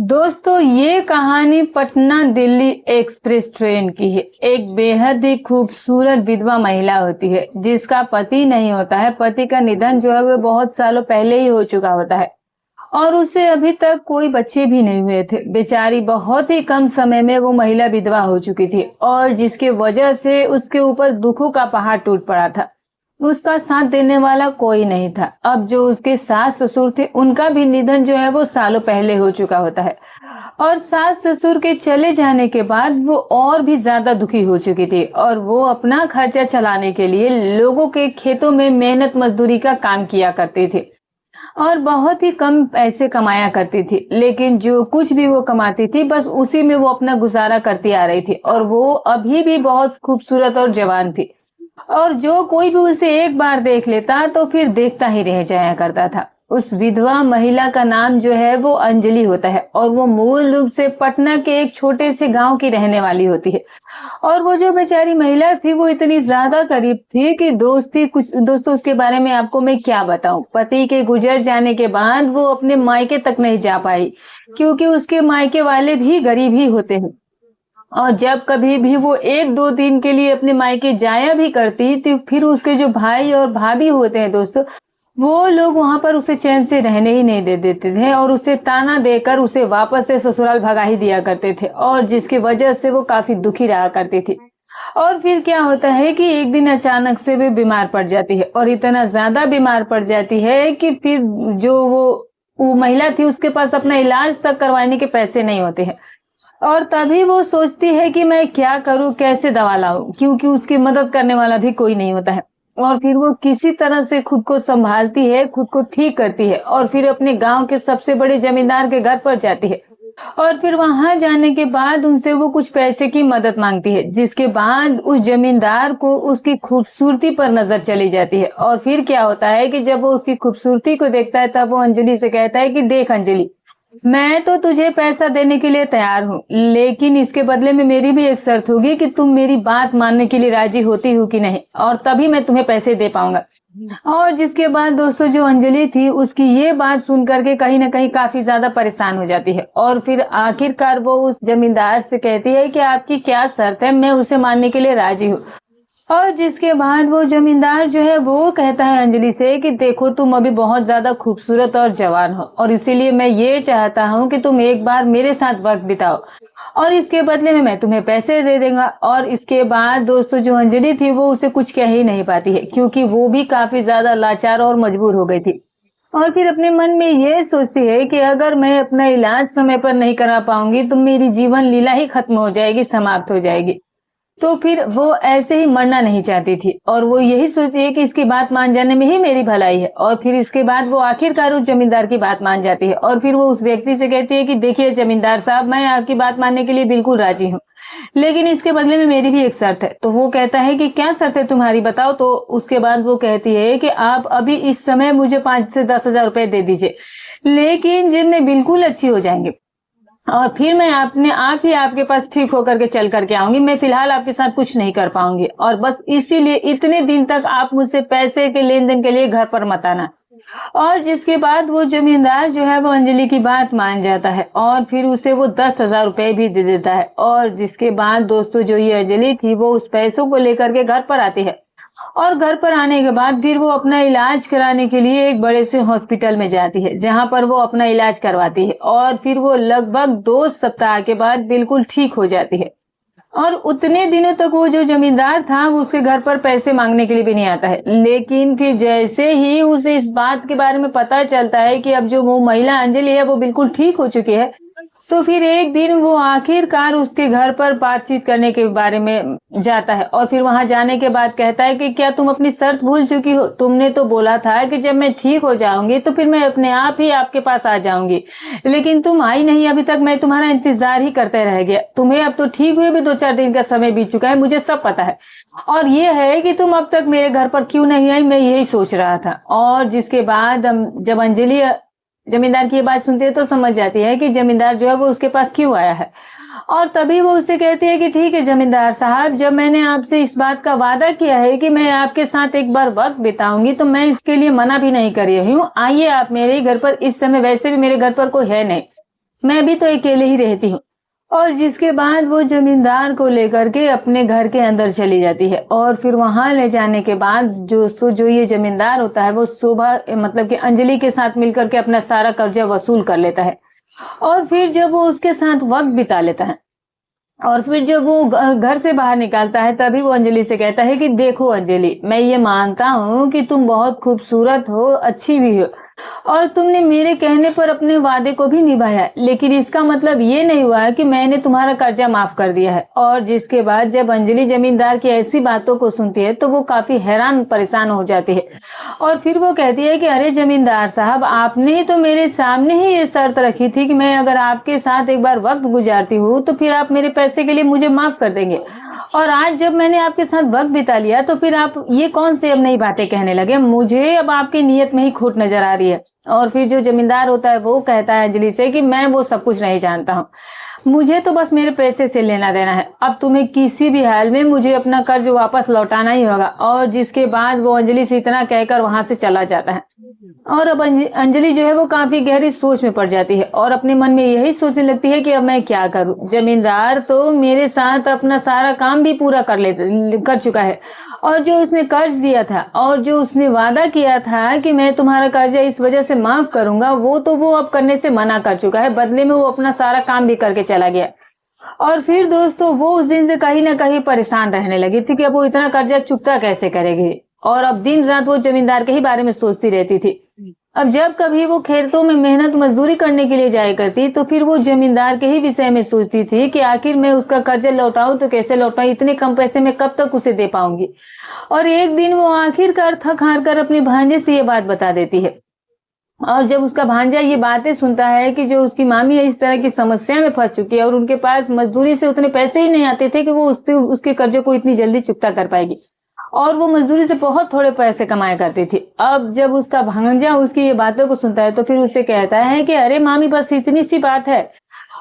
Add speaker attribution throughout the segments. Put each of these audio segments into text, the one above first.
Speaker 1: दोस्तों ये कहानी पटना दिल्ली एक्सप्रेस ट्रेन की है। एक बेहद ही खूबसूरत विधवा महिला होती है जिसका पति नहीं होता है। पति का निधन जो है वो बहुत सालों पहले ही हो चुका होता है और उसे अभी तक कोई बच्चे भी नहीं हुए थे। बेचारी बहुत ही कम समय में वो महिला विधवा हो चुकी थी और जिसके वजह से उसके ऊपर दुखों का पहाड़ टूट पड़ा था। उसका साथ देने वाला कोई नहीं था। अब जो उसके सास ससुर थे उनका भी निधन जो है वो सालों पहले हो चुका होता है और सास ससुर के चले जाने के बाद वो और भी ज्यादा दुखी हो चुकी थी और वो अपना खर्चा चलाने के लिए लोगों के खेतों में मेहनत मजदूरी का काम किया करती थी और बहुत ही कम पैसे कमाया करती थी। लेकिन जो कुछ भी वो कमाती थी बस उसी में वो अपना गुजारा करती आ रही थी और वो अभी भी बहुत खूबसूरत और जवान थी और जो कोई भी उसे एक बार देख लेता तो फिर देखता ही रह जाया करता था। उस विधवा महिला का नाम जो है वो अंजलि होता है और वो मूल रूप से पटना के एक छोटे से गांव की रहने वाली होती है। और वो जो बेचारी महिला थी वो इतनी ज्यादा करीब थी कि दोस्तों उसके बारे में आपको मैं क्या बताऊं। पति के गुजर जाने के बाद वो अपने मायके तक नहीं जा पाई क्योंकि उसके मायके वाले भी गरीब ही होते हैं और जब कभी भी वो एक दो दिन के लिए अपने मायके जाया भी करती तो फिर उसके जो भाई और भाभी होते हैं दोस्तों, वो लोग वहां पर उसे चैन से रहने ही नहीं दे देते थे और उसे ताना देकर उसे वापस से ससुराल भगा ही दिया करते थे और जिसकी वजह से वो काफी दुखी रहा करती थी। और फिर क्या होता है कि एक दिन अचानक से वे बीमार पड़ जाती है और इतना ज्यादा बीमार पड़ जाती है कि फिर जो वो महिला थी उसके पास अपना इलाज तक करवाने के पैसे नहीं होते हैं और तभी वो सोचती है कि मैं क्या करूं, कैसे दवा लाऊं, क्योंकि उसकी मदद करने वाला भी कोई नहीं होता है। और फिर वो किसी तरह से खुद को संभालती है, खुद को ठीक करती है और फिर अपने गांव के सबसे बड़े जमींदार के घर पर जाती है और फिर वहां जाने के बाद उनसे वो कुछ पैसे की मदद मांगती है, जिसके बाद उस जमींदार को उसकी खूबसूरती पर नजर चली जाती है। और फिर क्या होता है कि जब वो उसकी खूबसूरती को देखता है तब वो अंजलि से कहता है कि देख अंजलि, मैं तो तुझे पैसा देने के लिए तैयार हूँ, लेकिन इसके बदले में मेरी भी एक शर्त होगी कि तुम मेरी बात मानने के लिए राजी होती हो कि नहीं, और तभी मैं तुम्हें पैसे दे पाऊंगा। और जिसके बाद दोस्तों जो अंजलि थी उसकी ये बात सुन करके कहीं ना कहीं काफी ज्यादा परेशान हो जाती है और फिर आखिरकार वो उस जमींदार से कहती है कि आपकी क्या शर्त है, मैं उसे मानने के लिए राजी हूँ। और जिसके बाद वो जमींदार जो है वो कहता है अंजलि से कि देखो तुम अभी बहुत ज्यादा खूबसूरत और जवान हो और इसीलिए मैं ये चाहता हूँ कि तुम एक बार मेरे साथ वक्त बिताओ और इसके बदले में मैं तुम्हें पैसे दे दूंगा। और इसके बाद दोस्तों जो अंजलि थी वो उसे कुछ कह ही नहीं पाती है क्योंकि वो भी काफी ज्यादा लाचार और मजबूर हो गई थी और फिर अपने मन में ये सोचती है कि अगर मैं अपना इलाज समय पर नहीं करा पाऊंगी तो मेरी जीवन लीला ही खत्म हो जाएगी, समाप्त हो जाएगी। तो फिर वो ऐसे ही मरना नहीं चाहती थी और वो यही सोचती है कि इसकी बात मान जाने में ही मेरी भलाई है। और फिर इसके बाद वो आखिरकार उस जमींदार की बात मान जाती है और फिर वो उस व्यक्ति से कहती है कि देखिए जमींदार साहब, मैं आपकी बात मानने के लिए बिल्कुल राजी हूँ, लेकिन इसके बदले में मेरी भी एक शर्त है। तो वो कहता है कि क्या शर्त है तुम्हारी, बताओ। तो उसके बाद वो कहती है कि आप अभी इस समय मुझे 5 से 10 हजार रुपए दे दीजिए, लेकिन जब मैं बिल्कुल अच्छी हो जाएंगे और फिर मैं अपने आप ही आपके पास ठीक होकर के चल करके आऊंगी, मैं फिलहाल आपके साथ कुछ नहीं कर पाऊंगी और बस इसीलिए इतने दिन तक आप मुझसे पैसे के लेन देन के लिए घर पर मत आना। और जिसके बाद वो जमींदार जो है वो अंजलि की बात मान जाता है और फिर उसे वो 10,000 रुपए भी दे देता है। और जिसके बाद दोस्तों जो ये अंजलि थी वो उस पैसों को लेकर के घर पर आती है और घर पर आने के बाद फिर वो अपना इलाज कराने के लिए एक बड़े से हॉस्पिटल में जाती है जहां पर वो अपना इलाज करवाती है और फिर वो लगभग 2 सप्ताह के बाद बिल्कुल ठीक हो जाती है। और उतने दिनों तक वो जो जमींदार था वो उसके घर पर पैसे मांगने के लिए भी नहीं आता है, लेकिन फिर जैसे ही उसे इस बात के बारे में पता चलता है कि अब जो वो महिला अंजलि है वो बिल्कुल ठीक हो चुकी है, तो फिर एक दिन वो आखिरकार उसके घर पर बातचीत करने के बारे में जाता है और फिर वहां जाने के बाद कहता है कि क्या तुम अपनी शर्त भूल चुकी हो, तुमने तो बोला था कि जब मैं ठीक हो जाऊंगी तो फिर मैं अपने आप ही आपके पास आ जाऊंगी, लेकिन तुम आई नहीं, अभी तक मैं तुम्हारा इंतजार ही करते रह गया। तुम्हें अब तो ठीक हुए भी 2-4 दिन का समय बीत चुका है, मुझे सब पता है, और ये है कि तुम अब तक मेरे घर पर क्यों नहीं आई, मैं यही सोच रहा था। और जिसके बाद जब अंजलि जमींदार की ये बात सुनती है तो समझ जाती है कि जमींदार जो है वो उसके पास क्यों आया है और तभी वो उससे कहती है कि ठीक है जमींदार साहब, जब मैंने आपसे इस बात का वादा किया है कि मैं आपके साथ एक बार वक्त बिताऊंगी तो मैं इसके लिए मना भी नहीं कर रही हूँ। आइए आप मेरे घर पर, इस समय वैसे भी मेरे घर पर कोई है नहीं, मैं भी तो अकेले ही रहती हूँ। और जिसके बाद वो जमींदार को लेकर के अपने घर के अंदर चली जाती है और फिर वहां ले जाने के बाद दोस्तों जो ये जमींदार होता है वो सुबह मतलब कि अंजलि के साथ मिलकर के अपना सारा कर्जा वसूल कर लेता है। और फिर जब वो उसके साथ वक्त बिता लेता है और फिर जब वो घर से बाहर निकालता है तभी वो अंजलि से कहता है कि देखो अंजलि, मैं ये मानता हूँ कि तुम बहुत खूबसूरत हो, अच्छी भी हो और तुमने मेरे कहने पर अपने वादे को भी निभाया, लेकिन इसका मतलब ये नहीं हुआ कि मैंने तुम्हारा कर्जा माफ कर दिया है। और जिसके बाद जब अंजलि जमींदार की ऐसी बातों को सुनती है तो वो काफी हैरान परेशान हो जाती है और फिर वो कहती है कि अरे जमींदार साहब, आपने ही तो मेरे सामने ही ये शर्त रखी थी कि मैं अगर आपके साथ एक बार वक्त गुजारती हूँ तो फिर आप मेरे पैसे के लिए मुझे माफ कर देंगे, और आज जब मैंने आपके साथ वक्त बिता लिया तो फिर आप ये कौन से अब नई बातें कहने लगे। मुझे अब आपकी नीयत में ही खोट नजर आ रही है। और फिर जो जमींदार होता है वो कहता है अंजलि से कि मैं वो सब कुछ नहीं जानता हूँ, मुझे तो बस मेरे पैसे से लेना देना है, अब तुम्हें किसी भी हाल में मुझे अपना कर्ज वापस लौटाना ही होगा। और जिसके बाद वो अंजलि से इतना कहकर वहां से चला जाता है। और अब अंजलि जो है वो काफी गहरी सोच में पड़ जाती है और अपने मन में यही सोचने लगती है कि अब मैं क्या करूं, जमींदार तो मेरे साथ अपना सारा काम भी पूरा कर चुका है और जो उसने कर्ज दिया था और जो उसने वादा किया था कि मैं तुम्हारा कर्जा इस वजह से माफ करूंगा, वो अब करने से मना कर चुका है। बदले में वो अपना सारा काम भी करके चला गया। और फिर दोस्तों वो उस दिन से कहीं ना कहीं परेशान रहने लगी थी कि अब वो इतना कर्जा चुकता कैसे करेगी और अब दिन रात वो जमींदार के ही बारे में सोचती रहती थी। अब जब कभी वो खेतों में मेहनत मजदूरी करने के लिए जाया करती तो फिर वो जमींदार के ही विषय में सोचती थी कि आखिर मैं उसका कर्जा लौटाऊं तो कैसे लौटाऊं, इतने कम पैसे में कब तक उसे दे पाऊंगी। और एक दिन वो आखिरकार थक हार कर अपने भांजे से ये बात बता देती है। और जब उसका भांजा ये बातें सुनता है कि जो उसकी मामी है इस तरह की समस्या में फंस चुकी है और उनके पास मजदूरी से उतने पैसे ही नहीं आते थे कि वो उसके कर्जे को इतनी जल्दी चुकता कर पाएगी और वो मजदूरी से बहुत थोड़े पैसे कमाया करती थी। अब जब उसका भांजा उसकी ये बातों को सुनता है तो फिर उसे कहता है कि अरे मामी, बस इतनी सी बात है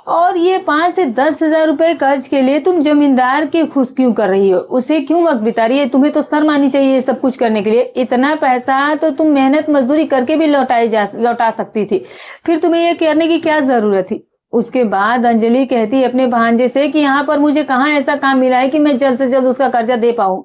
Speaker 1: और ये 5 से 10 हजार रुपए कर्ज के लिए तुम जमींदार की खुश क्यों कर रही हो, उसे क्यों वक्त बिता रही है, तुम्हें तो शर्म आनी चाहिए ये सब कुछ करने के लिए। इतना पैसा तो तुम मेहनत मजदूरी करके भी लौटा सकती थी, फिर तुम्हें ये करने की क्या जरूरत थी। उसके बाद अंजलि कहती है अपने भांजे से कि यहाँ पर मुझे कहाँ ऐसा काम मिला है कि मैं जल्द से जल्द उसका कर्जा दे पाऊं।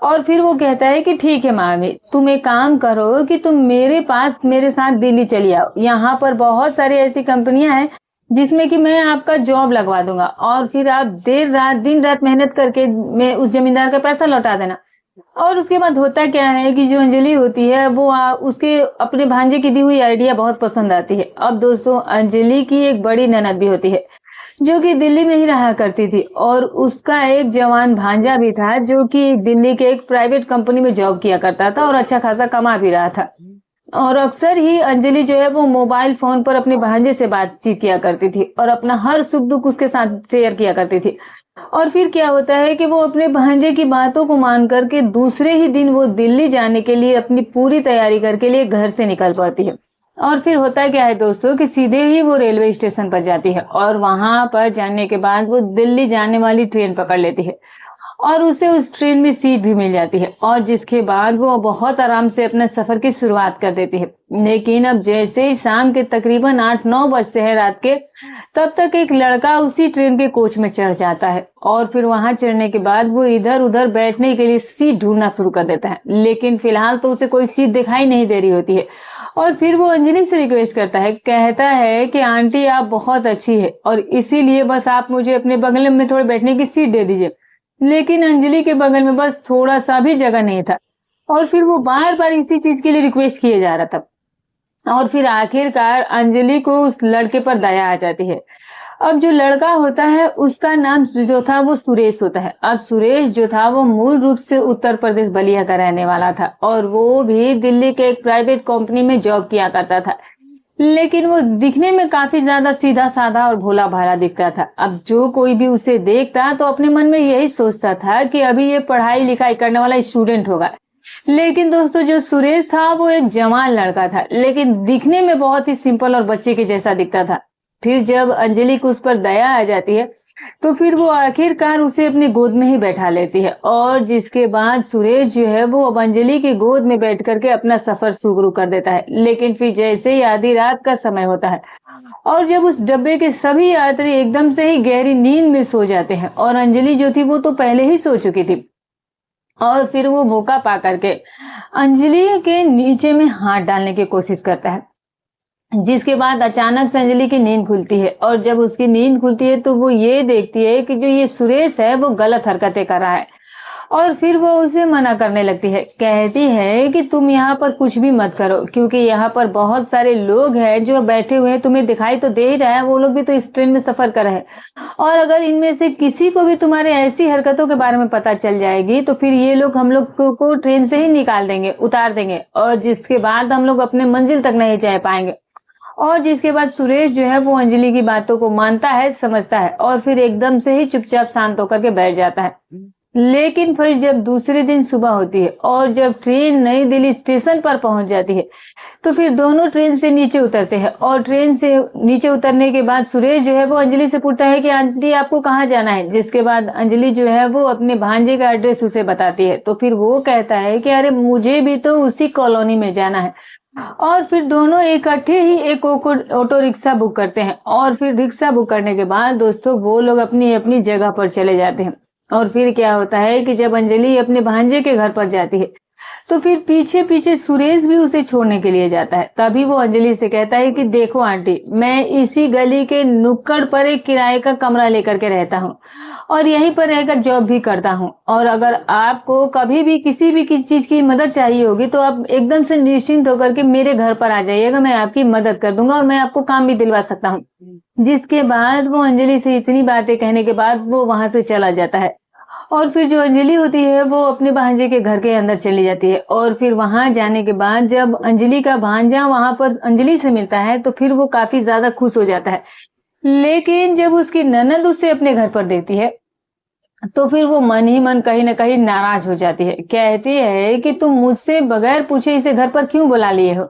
Speaker 1: और फिर वो कहता है कि ठीक है मामी, तुम एक काम करो कि तुम मेरे साथ दिल्ली चली आओ, यहाँ पर बहुत सारी ऐसी कंपनियां हैं जिसमें कि मैं आपका जॉब लगवा दूंगा और फिर आप दिन रात मेहनत करके मैं उस जमींदार का पैसा लौटा देना। और उसके बाद होता क्या है कि जो अंजलि होती है वो उसके अपने भांजे की दी हुई आइडिया बहुत पसंद आती है। अब दोस्तों अंजलि की एक बड़ी ननद भी होती है जो कि दिल्ली में ही रहा करती थी और उसका एक जवान भांजा भी था जो कि दिल्ली के एक प्राइवेट कंपनी में जॉब किया करता था और अच्छा खासा कमा भी रहा था। और अक्सर ही अंजलि जो है वो मोबाइल फोन पर अपने भांजे से बातचीत किया करती थी और अपना हर सुख दुख उसके साथ शेयर किया करती थी। और फिर क्या होता है कि वो अपने भांजे की बातों को मान करके दूसरे ही दिन वो दिल्ली जाने के लिए अपनी पूरी तैयारी करके लिए घर से निकल पड़ती है। और फिर होता क्या है दोस्तों कि सीधे ही वो रेलवे स्टेशन पर जाती है और वहां पर जाने के बाद वो दिल्ली जाने वाली ट्रेन पकड़ लेती है और उसे उस ट्रेन में सीट भी मिल जाती है और जिसके बाद वो बहुत आराम से अपने सफर की शुरुआत कर देती है। लेकिन अब जैसे ही शाम के तकरीबन 8-9 बजते हैं रात के, तब तक एक लड़का उसी ट्रेन के कोच में चढ़ जाता है और फिर वहां चढ़ने के बाद वो इधर उधर बैठने के लिए सीट ढूंढना शुरू कर देता है, लेकिन फिलहाल तो उसे कोई सीट दिखाई नहीं दे रही होती है। और फिर वो अंजलि से रिक्वेस्ट करता है, कहता है कि आंटी आप बहुत अच्छी है और इसीलिए बस आप मुझे अपने बगल में थोड़े बैठने की सीट दे दीजिए। लेकिन अंजलि के बगल में बस थोड़ा सा भी जगह नहीं था और फिर वो बार बार इसी चीज के लिए रिक्वेस्ट किए जा रहा था। और फिर आखिरकार अंजलि को उस लड़के पर दया आ जाती है। अब जो लड़का होता है उसका नाम जो था वो सुरेश होता है। अब सुरेश जो था वो मूल रूप से उत्तर प्रदेश बलिया का रहने वाला था और वो भी दिल्ली के एक प्राइवेट कंपनी में जॉब किया करता था, लेकिन वो दिखने में काफी ज्यादा सीधा साधा और भोला भाला दिखता था। अब जो कोई भी उसे देखता तो अपने मन में यही सोचता था कि अभी ये पढ़ाई लिखाई करने वाला स्टूडेंट होगा। लेकिन दोस्तों जो सुरेश था वो एक जवान लड़का था, लेकिन दिखने में बहुत ही सिंपल और बच्चे के जैसा दिखता था। फिर जब अंजलि को उस पर दया आ जाती है तो फिर वो आखिरकार उसे अपनी गोद में ही बैठा लेती है और जिसके बाद सुरेश जो है वो अब अंजलि की गोद में बैठ करके अपना सफर शुरू कर देता है। लेकिन फिर जैसे ही आधी रात का समय होता है और जब उस डब्बे के सभी यात्री एकदम से ही गहरी नींद में सो जाते हैं और अंजलि जो थी वो तो पहले ही सो चुकी थी और फिर वो मौका पा करके अंजलि के नीचे में हाथ डालने की कोशिश करता है, जिसके बाद अचानक से अंजलि की नींद खुलती है और जब उसकी नींद खुलती है तो वो ये देखती है कि जो ये सुरेश है वो गलत हरकतें कर रहा है और फिर वो उसे मना करने लगती है। कहती है कि तुम यहाँ पर कुछ भी मत करो क्योंकि यहाँ पर बहुत सारे लोग हैं जो बैठे हुए हैं, तुम्हें दिखाई तो दे ही रहा है, वो लोग भी तो इस ट्रेन में सफर कर रहे हैं और अगर इनमें से किसी को भी तुम्हारे ऐसी हरकतों के बारे में पता चल जाएगी तो फिर ये लोग हम लोग को ट्रेन से ही निकाल देंगे, उतार देंगे और जिसके बाद हम लोग अपने मंजिल तक नहीं जा पाएंगे। और जिसके बाद सुरेश जो है वो अंजलि की बातों को मानता है, समझता है और फिर एकदम से ही चुपचाप शांत होकर के बैठ जाता है। लेकिन फिर जब दूसरे दिन सुबह होती है और जब ट्रेन नई दिल्ली स्टेशन पर पहुंच जाती है तो फिर दोनों ट्रेन से नीचे उतरते हैं और ट्रेन से नीचे उतरने के बाद सुरेश जो है वो अंजलि से पूछता है कि आंटी आपको कहाँ जाना है, जिसके बाद अंजलि जो है वो अपने भांजे का एड्रेस उसे बताती है। तो फिर वो कहता है कि अरे मुझे भी तो उसी कॉलोनी में जाना है और फिर दोनों इकट्ठे ही एक ऑटो रिक्शा बुक करते हैं और फिर रिक्शा बुक करने के बाद दोस्तों वो लोग अपनी अपनी जगह पर चले जाते हैं। और फिर क्या होता है कि जब अंजलि अपने भांजे के घर पर जाती है तो फिर पीछे पीछे सुरेश भी उसे छोड़ने के लिए जाता है। तभी वो अंजलि से कहता है कि देखो आंटी, मैं इसी गली के नुक्कड़ पर एक किराए का कमरा लेकर के रहता हूँ और यहीं पर रहकर जॉब भी करता हूँ और अगर आपको कभी भी किसी भी चीज की मदद चाहिए होगी तो आप एकदम से निश्चिंत होकर के मेरे घर पर आ जाइएगा, मैं आपकी मदद कर दूंगा और मैं आपको काम भी दिलवा सकता हूँ। जिसके बाद वो अंजलि से इतनी बातें कहने के बाद वो वहां से चला जाता है और फिर जो अंजलि होती है वो अपने भांजे के घर के अंदर चली जाती है और फिर वहां जाने के बाद जब अंजलि का भांजा वहां पर अंजलि से मिलता है तो फिर वो काफी ज्यादा खुश हो जाता है। लेकिन जब उसकी ननद उसे अपने घर पर देखती है तो फिर वो मन ही मन कहीं ना कहीं नाराज हो जाती है। कहती है कि तुम मुझसे बगैर पूछे इसे घर पर क्यों बुला लिए हो,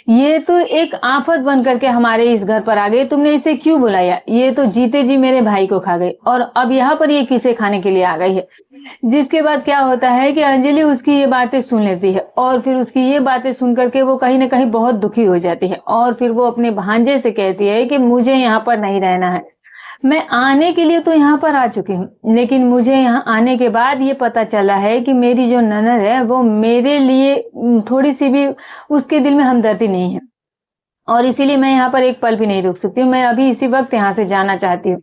Speaker 1: ये तो एक आफत बन करके हमारे इस घर पर आ गई, तुमने इसे क्यों बुलाया, ये तो जीते जी मेरे भाई को खा गई और अब यहाँ पर ये किसे खाने के लिए आ गई है। जिसके बाद क्या होता है कि अंजलि उसकी ये बातें सुन लेती है और फिर उसकी ये बातें सुन करके वो कहीं ना कहीं बहुत दुखी हो जाती है और फिर वो अपने भांजे से कहती है कि मुझे यहाँ पर नहीं रहना है, मैं आने के लिए तो यहाँ पर आ चुकी हूँ लेकिन मुझे यहाँ आने के बाद ये पता चला है कि मेरी जो ननद है वो मेरे लिए थोड़ी सी भी उसके दिल में हमदर्दी नहीं है और इसीलिए मैं यहाँ पर एक पल भी नहीं रुक सकती हूँ, मैं अभी इसी वक्त यहाँ से जाना चाहती हूँ।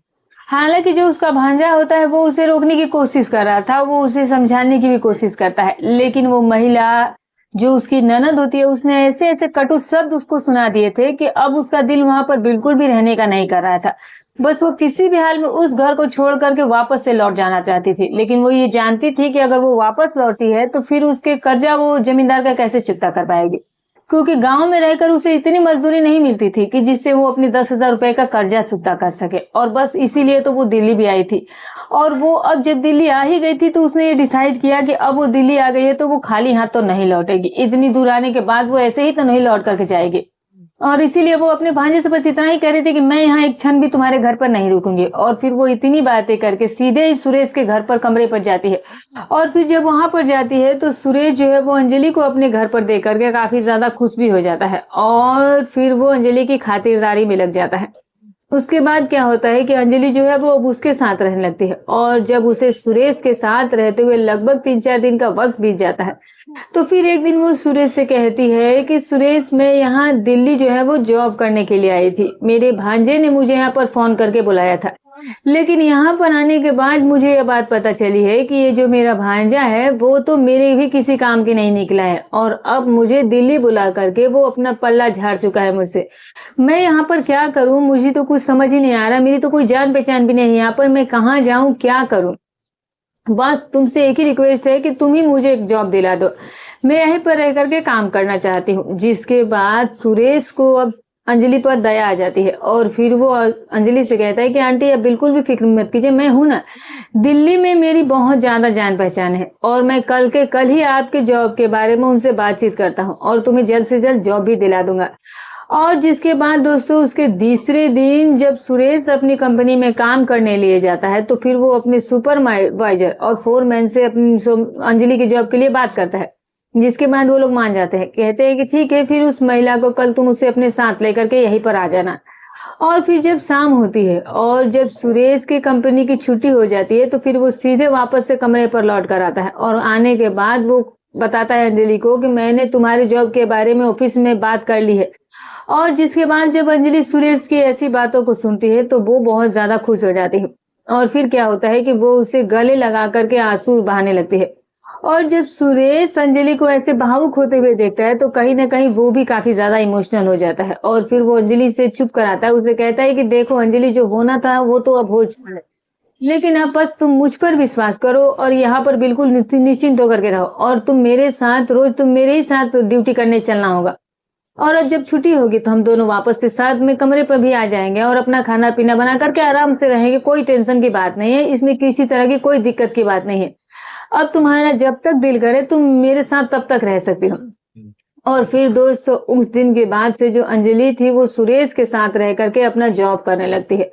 Speaker 1: हालांकि जो उसका भांजा होता है वो उसे रोकने की कोशिश कर रहा था, वो उसे समझाने की भी कोशिश करता है, लेकिन वो महिला जो उसकी ननद होती है उसने ऐसे ऐसे कटु शब्द उसको सुना दिए थे कि अब उसका दिल वहां पर बिल्कुल भी रहने का नहीं कर रहा था। बस वो किसी भी हाल में उस घर को छोड़ करके वापस से लौट जाना चाहती थी, लेकिन वो ये जानती थी कि अगर वो वापस लौटी है तो फिर उसके कर्जा वो जमींदार का कैसे चुकता कर पाएगी, क्योंकि गांव में रहकर उसे इतनी मजदूरी नहीं मिलती थी कि जिससे वो अपने 10,000 रुपए का कर्जा चुकता कर सके। और बस इसीलिए तो वो दिल्ली भी आई थी और वो अब जब दिल्ली आ ही गई थी तो उसने ये डिसाइड किया कि अब वो दिल्ली आ गई है तो वो खाली हाथ तो नहीं लौटेगी, इतनी दूर आने के बाद वो ऐसे ही तो नहीं लौट करके जाएगी। और इसीलिए वो अपने भांजे से बस इतना ही कह रही थी कि मैं यहाँ एक क्षण भी तुम्हारे घर पर नहीं रुकूंगी। और फिर वो इतनी बातें करके सीधे ही सुरेश के घर पर कमरे पर जाती है और फिर जब वहां पर जाती है तो सुरेश जो है वो अंजलि को अपने घर पर देख करके काफी ज्यादा खुश भी हो जाता है और फिर वो अंजलि की खातिरदारी में लग जाता है। उसके बाद क्या होता है कि अंजलि जो है वो अब उसके साथ रहने लगती है और जब उसे सुरेश के साथ रहते हुए लगभग 3-4 दिन का वक्त बीत जाता है तो फिर एक दिन वो सुरेश से कहती है कि सुरेश, मैं यहाँ दिल्ली जो है वो जॉब करने के लिए आई थी, मेरे भांजे ने मुझे यहाँ पर फोन करके बुलाया था, लेकिन यहाँ पर आने के बाद मुझे ये बात पता चली है कि ये जो मेरा भांजा है वो तो मेरे भी किसी काम की नहीं निकला है और अब मुझे दिल्ली बुला करके वो अपना पल्ला झाड़ चुका है मुझसे। मैं यहाँ पर क्या करूँ, मुझे तो कुछ समझ ही नहीं आ रहा, मेरी तो कोई जान पहचान भी नहीं है यहाँ पर, मैं कहाँ जाऊँ, क्या करूँ। बस तुमसे एक ही रिक्वेस्ट है कि तुम ही मुझे एक जॉब दिला दो, मैं यहीं पर रह करके काम करना चाहती हूँ। जिसके बाद सुरेश को अब अंजलि पर दया आ जाती है और फिर वो अंजलि से कहता है कि आंटी अब बिल्कुल भी फिक्र मत कीजिए, मैं हूं ना, दिल्ली में मेरी बहुत ज्यादा जान पहचान है और मैं कल के कल ही आपके जॉब के बारे में उनसे बातचीत करता हूँ और तुम्हें जल्द से जल्द जॉब भी दिला दूंगा। और जिसके बाद दोस्तों उसके तीसरे दिन जब सुरेश अपनी कंपनी में काम करने लिए जाता है तो फिर वो अपने सुपरवाइजर और फोरमैन से अपनी अंजलि की जॉब के लिए बात करता है, जिसके बाद वो लोग मान जाते हैं, कहते हैं कि ठीक है, फिर उस महिला को कल तुम उसे अपने साथ लेकर के यहीं पर आ जाना। और फिर जब शाम होती है और जब सुरेश की कंपनी की छुट्टी हो जाती है तो फिर वो सीधे वापस से कमरे पर लौट कर आता है और आने के बाद वो बताता है अंजलि को कि मैंने तुम्हारी जॉब के बारे में ऑफिस में बात कर ली है। और जिसके बाद जब अंजलि सुरेश की ऐसी बातों को सुनती है तो वो बहुत ज्यादा खुश हो जाती है और फिर क्या होता है कि वो उसे गले लगा करके आंसू बहाने लगती है। और जब सुरेश अंजलि को ऐसे भावुक होते हुए देखता है तो कहीं ना कहीं वो भी काफी ज्यादा इमोशनल हो जाता है और फिर वो अंजलि से चुप कराता है, उसे कहता है कि देखो अंजलि, जो होना था वो तो अब हो चुका है, लेकिन अब बस तुम मुझ पर विश्वास करो और यहाँ पर बिल्कुल निश्चिंत होकर के रहो और तुम मेरे साथ रोज तुम मेरे ही साथ ड्यूटी करने चलना होगा। और अब जब छुट्टी होगी तो हम दोनों वापस से साथ में कमरे पर भी आ जाएंगे और अपना खाना पीना बना करके आराम से रहेंगे, कोई टेंशन की बात नहीं है, इसमें किसी तरह की कोई दिक्कत की बात नहीं है। अब तुम्हारा जब तक दिल करे तुम मेरे साथ तब तक रह सकती हो। और फिर दोस्तों उस दिन के बाद से जो अंजलि थी वो सुरेश के साथ रह करके अपना जॉब करने लगती है।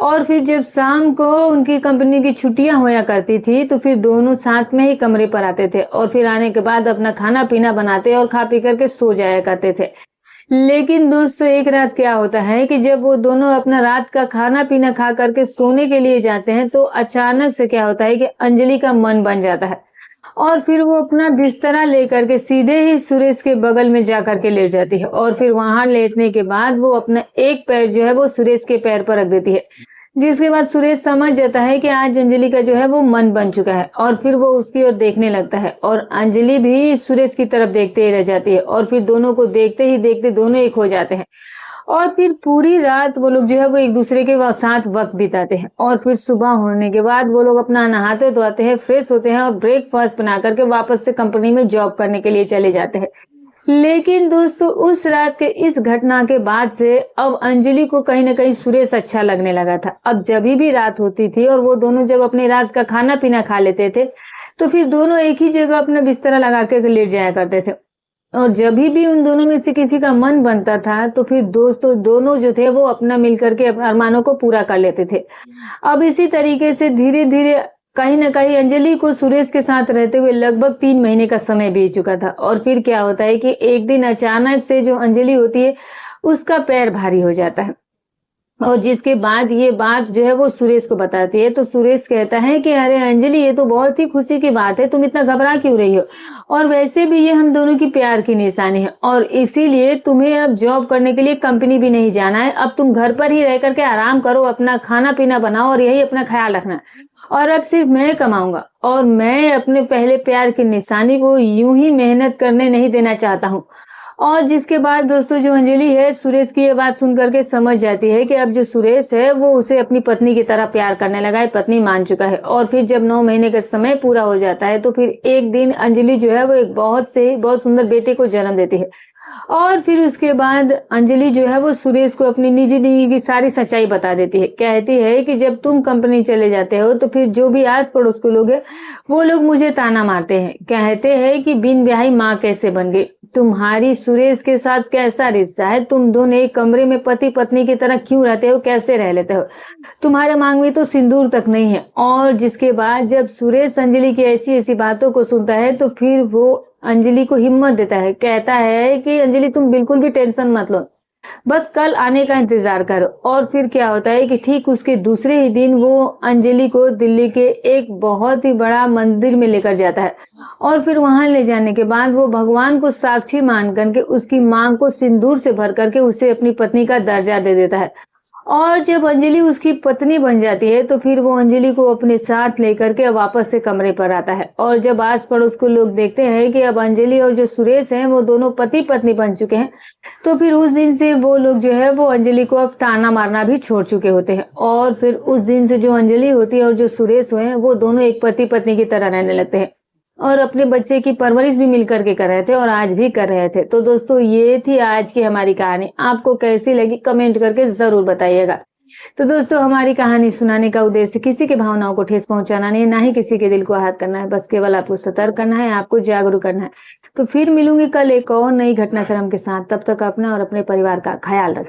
Speaker 1: और फिर जब शाम को उनकी कंपनी की छुट्टियां होया करती थी तो फिर दोनों साथ में ही कमरे पर आते थे और फिर आने के बाद अपना खाना पीना बनाते और खा पी करके सो जाया करते थे। लेकिन दोस्तों एक रात क्या होता है कि जब वो दोनों अपना रात का खाना पीना खा करके सोने के लिए जाते हैं तो अचानक से क्या होता है कि अंजलि का मन बन जाता है और फिर वो अपना बिस्तरा लेकर के सीधे ही सुरेश के बगल में जा करके लेट जाती है और फिर वहां लेटने के बाद वो अपना एक पैर जो है वो सुरेश के पैर पर रख देती है, जिसके बाद सुरेश समझ जाता है कि आज अंजलि का जो है वो मन बन चुका है और फिर वो उसकी ओर देखने लगता है और अंजलि भी सुरेश की तरफ देखते ही रह जाती है और फिर दोनों को देखते ही देखते दोनों एक हो जाते हैं और फिर पूरी रात वो लोग जो है वो एक दूसरे के साथ वक्त बिताते हैं। और फिर सुबह होने के बाद वो लोग अपना नहाते धोते हैं, फ्रेश होते हैं और ब्रेकफास्ट बना करके वापस से कंपनी में जॉब करने के लिए चले जाते हैं। लेकिन दोस्तों उस रात के इस घटना के बाद से अब अंजलि को कहीं ना कहीं सुरेश अच्छा लगने लगा था। अब जब भी रात होती थी और वो दोनों जब अपनी रात का खाना पीना खा लेते थे तो फिर दोनों एक ही जगह अपना बिस्तरा लगा के लेट जाया करते थे और जब भी उन दोनों में से किसी का मन बनता था तो फिर दोस्तों दोनों जो थे वो अपना मिलकर के अपने अरमानों को पूरा कर लेते थे। अब इसी तरीके से धीरे धीरे कहीं ना कहीं अंजलि को सुरेश के साथ रहते हुए लगभग 3 महीने का समय बीत चुका था और फिर क्या होता है कि एक दिन अचानक से जो अंजलि होती है उसका पैर भारी हो जाता है और जिसके बाद ये बात जो है वो सुरेश को बताती है तो सुरेश कहता है कि अरे अंजलि, ये तो बहुत ही खुशी की बात है, तुम इतना घबरा क्यों रही हो, और वैसे भी ये हम दोनों की प्यार की निशानी है और इसीलिए तुम्हें अब जॉब करने के लिए कंपनी भी नहीं जाना है, अब तुम घर पर ही रह करके आराम करो, अपना खाना पीना बनाओ और यही अपना ख्याल रखना और अब सिर्फ मैं कमाऊंगा और मैं अपने पहले प्यार की निशानी को यूं ही मेहनत करने नहीं देना चाहता हूँ। और जिसके बाद दोस्तों जो अंजलि है सुरेश की ये बात सुन करके समझ जाती है कि अब जो सुरेश है वो उसे अपनी पत्नी की तरह प्यार करने लगा है, पत्नी मान चुका है। और फिर जब 9 महीने का समय पूरा हो जाता है तो फिर एक दिन अंजलि जो है वो एक बहुत सुंदर बेटे को जन्म देती है और फिर उसके बाद अंजलि जो है वो सुरेश को अपनी निजी जिंदगी की सारी सच्चाई बता देती है। कहती है कि जब तुम कंपनी चले जाते हो तो फिर जो भी आस पड़ोस के लोग हैं वो लोग मुझे ताना मारते हैं, कहते हैं कि बिन ब्याही माँ कैसे बन गई, तुम्हारी सुरेश के साथ कैसा रिश्ता है, तुम दोनों एक कमरे में पति पत्नी की तरह क्यों रहते हो, कैसे रह लेते हो, तुम्हारे मांग में तो सिंदूर तक नहीं है। और जिसके बाद जब सुरेश अंजलि की ऐसी ऐसी बातों को सुनता है तो फिर वो अंजलि को हिम्मत देता है, कहता है कि अंजलि तुम बिल्कुल भी टेंशन मत लो, बस कल आने का इंतजार करो। और फिर क्या होता है कि ठीक उसके दूसरे ही दिन वो अंजलि को दिल्ली के एक बहुत ही बड़ा मंदिर में लेकर जाता है और फिर वहां ले जाने के बाद वो भगवान को साक्षी मान करके उसकी मांग को सिंदूर से भर करके उसे अपनी पत्नी का दर्जा दे देता है। और जब अंजलि उसकी पत्नी बन जाती है तो फिर वो अंजलि को अपने साथ लेकर के वापस से कमरे पर आता है और जब आस पड़ोस को लोग देखते हैं कि अब अंजलि और जो सुरेश हैं वो दोनों पति पत्नी बन चुके हैं तो फिर उस दिन से वो लोग जो है वो अंजलि को अब ताना मारना भी छोड़ चुके होते हैं और फिर उस दिन से जो अंजलि होती है और जो सुरेश हैं वो दोनों एक पति पत्नी की तरह रहने लगते हैं और अपने बच्चे की परवरिश भी मिलकर के कर रहे थे और आज भी कर रहे थे। तो दोस्तों ये थी आज की हमारी कहानी, आपको कैसी लगी कमेंट करके जरूर बताइएगा। तो दोस्तों हमारी कहानी सुनाने का उद्देश्य किसी की भावनाओं को ठेस पहुंचाना नहीं है, ना ही किसी के दिल को आहत करना है, बस केवल आपको सतर्क करना है, आपको जागरूक करना है। तो फिर मिलूंगी कल एक और नई घटनाक्रम के साथ, तब तक अपना और अपने परिवार का ख्याल रखें।